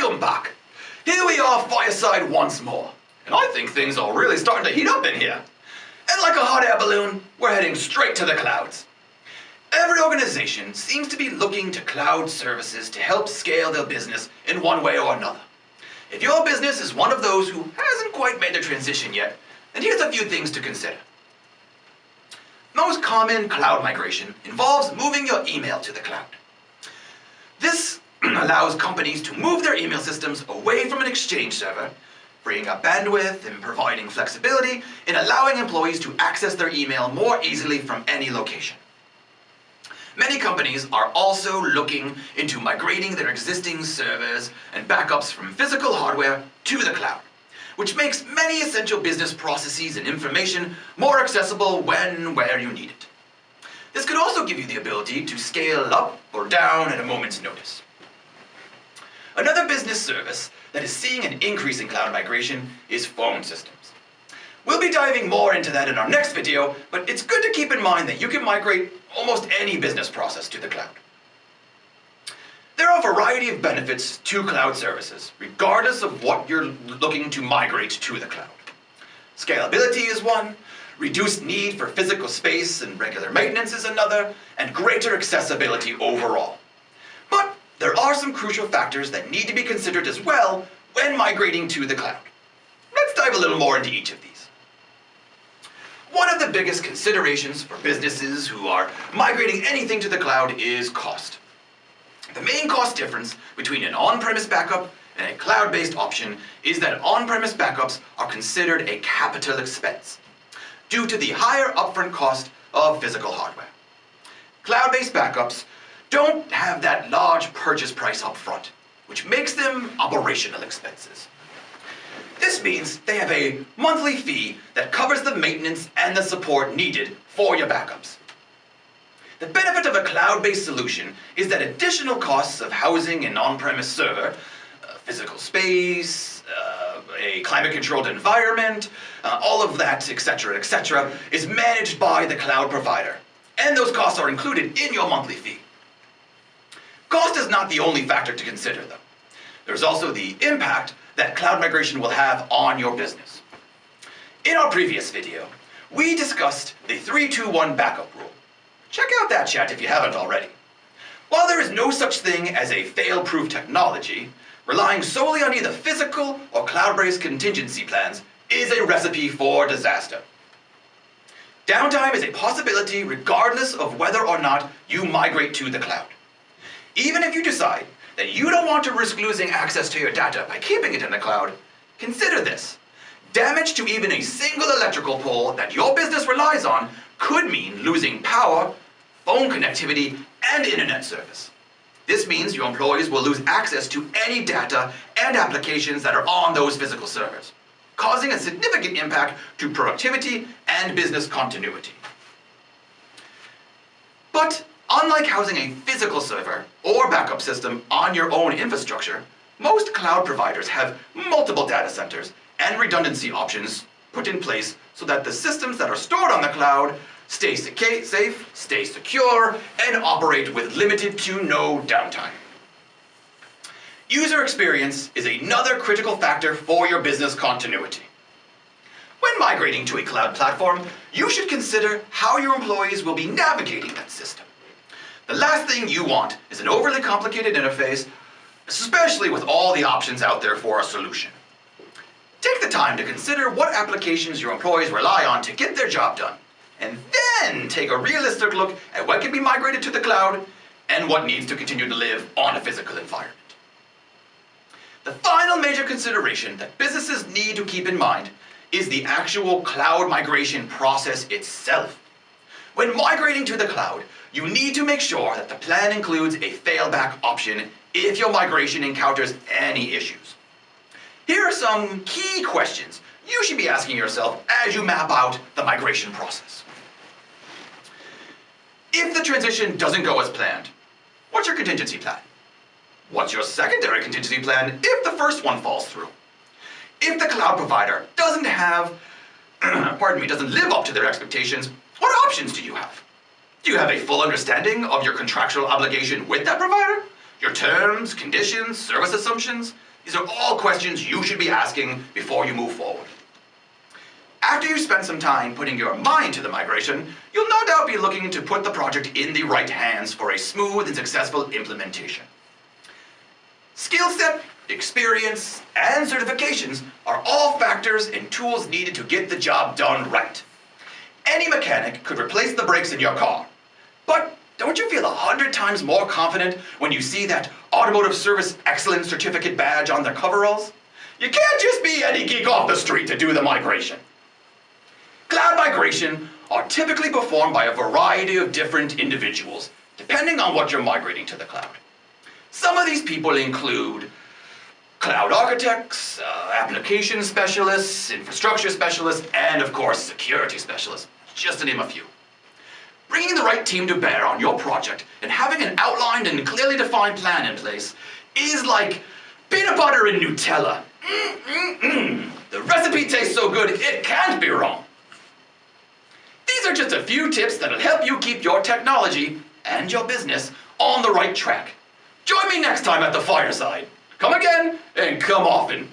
Welcome back. Here we are fireside once more, and I think things are really starting to heat up in here. And like a hot air balloon, we're heading straight to the clouds. Every organization seems to be looking to cloud services to help scale their business in one way or another. If your business is one of those who hasn't quite made the transition yet, then here's a few things to consider. Most common cloud migration involves moving your email to the cloud. This allows companies to move their email systems away from an Exchange server, freeing up bandwidth and providing flexibility in allowing employees to access their email more easily from any location. Many companies are also looking into migrating their existing servers and backups from physical hardware to the cloud, which makes many essential business processes and information more accessible when and where you need it. This could also give you the ability to scale up or down at a moment's notice. Another business service that is seeing an increase in cloud migration is phone systems. We'll be diving more into that in our next video, but it's good to keep in mind that you can migrate almost any business process to the cloud. There are a variety of benefits to cloud services, regardless of what you're looking to migrate to the cloud. Scalability is one, reduced need for physical space and regular maintenance is another, and greater accessibility overall. But there are some crucial factors that need to be considered as well when migrating to the cloud. Let's dive a little more into each of these. One of the biggest considerations for businesses who are migrating anything to the cloud is cost. The main cost difference between an on-premise backup and a cloud-based option is that on-premise backups are considered a capital expense due to the higher upfront cost of physical hardware. Cloud-based backups don't have that large purchase price up front, which makes them operational expenses. This means they have a monthly fee that covers the maintenance and the support needed for your backups. The benefit of a cloud-based solution is that additional costs of housing an on-premise server, physical space, a climate-controlled environment, all of that, etc., is managed by the cloud provider, and those costs are included in your monthly fee. Cost is not the only factor to consider, though. There's also the impact that cloud migration will have on your business. In our previous video, we discussed the 3-2-1 backup rule. Check out that chat if you haven't already. While there is no such thing as a fail-proof technology, relying solely on either physical or cloud-based contingency plans is a recipe for disaster. Downtime is a possibility regardless of whether or not you migrate to the cloud. Even if you decide that you don't want to risk losing access to your data by keeping it in the cloud, consider this. Damage to even a single electrical pole that your business relies on could mean losing power, phone connectivity, and internet service. This means your employees will lose access to any data and applications that are on those physical servers, causing a significant impact to productivity and business continuity. But unlike housing a physical server or backup system on your own infrastructure, most cloud providers have multiple data centers and redundancy options put in place so that the systems that are stored on the cloud stay safe, stay secure, and operate with limited to no downtime. User experience is another critical factor for your business continuity. When migrating to a cloud platform, you should consider how your employees will be navigating that system. The last thing you want is an overly complicated interface, especially with all the options out there for a solution. Take the time to consider what applications your employees rely on to get their job done, and then take a realistic look at what can be migrated to the cloud and what needs to continue to live on a physical environment. The final major consideration that businesses need to keep in mind is the actual cloud migration process itself. When migrating to the cloud, you need to make sure that the plan includes a failback option if your migration encounters any issues. Here are some key questions you should be asking yourself as you map out the migration process. If the transition doesn't go as planned, what's your contingency plan? What's your secondary contingency plan if the first one falls through? If the cloud provider doesn't live up to their expectations, what options do you have? Do you have a full understanding of your contractual obligation with that provider? Your terms, conditions, service assumptions? These are all questions you should be asking before you move forward. After you've spent some time putting your mind to the migration, you'll no doubt be looking to put the project in the right hands for a smooth and successful implementation. Skill set, experience, and certifications are all factors and tools needed to get the job done right. Any mechanic could replace the brakes in your car, but don't you feel 100 times more confident when you see that Automotive Service Excellence Certificate badge on their coveralls? You can't just be any geek off the street to do the migration. Cloud migration are typically performed by a variety of different individuals, depending on what you're migrating to the cloud. Some of these people include cloud architects, application specialists, infrastructure specialists, and of course, security specialists, just to name a few. Bringing the right team to bear on your project and having an outlined and clearly defined plan in place is like peanut butter and Nutella. The recipe tastes so good, it can't be wrong. These are just a few tips that'll help you keep your technology and your business on the right track. Join me next time at the fireside. Come again and come often.